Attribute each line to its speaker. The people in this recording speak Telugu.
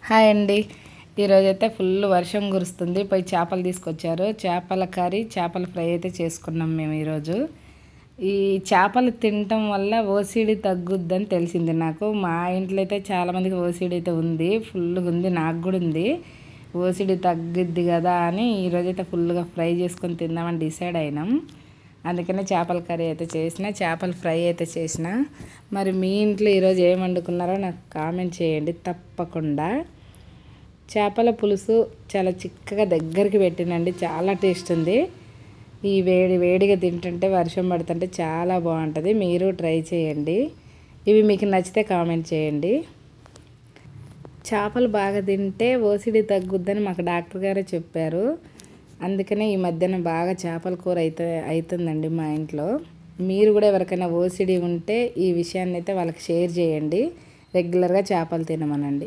Speaker 1: హాయ్ అండి. ఈరోజైతే ఫుల్ వర్షం కురుస్తుంది. పోయి చేపలు తీసుకొచ్చారు. చేపల కర్రీ, చేపల ఫ్రై అయితే చేసుకున్నాం మేము ఈరోజు. ఈ చేపలు తినటం వల్ల ఓసిడి తగ్గుద్దని తెలిసింది నాకు. మా ఇంట్లో అయితే చాలామందికి ఓసిడి అయితే ఉంది, ఫుల్గా ఉంది, నాకు కూడా ఉంది. ఓసిడి తగ్గుద్ది కదా అని ఈరోజైతే ఫుల్గా ఫ్రై చేసుకొని తిందామని డిసైడ్ అయినాం. అందుకనే చేపల కర్రీ అయితే చేసిన, చేపల ఫ్రై అయితే చేసిన. మరి మీ ఇంట్లో ఈరోజు ఏం వండుకున్నారో నాకు కామెంట్ చేయండి తప్పకుండా. చేపల పులుసు చాలా చిక్కగా దగ్గరికి పెట్టినండి, చాలా టేస్ట్ ఉంది. ఈ వేడిగా తింటుంటే వర్షం పడుతుంటే చాలా బాగుంటుంది. మీరు ట్రై చేయండి. ఇవి మీకు నచ్చితే కామెంట్ చేయండి. చేపలు బాగా తింటే ఓసిడి తగ్గుద్దని మాకు డాక్టర్ గారే చెప్పారు. అందుకనే ఈ మధ్యన బాగా చేపల కూర అవుతుందండి మా ఇంట్లో. మీరు కూడా ఎవరికైనా ఓసిడి ఉంటే ఈ విషయాన్ని అయితే వాళ్ళకి షేర్ చేయండి. రెగ్యులర్గా చేపలు తినమనండి.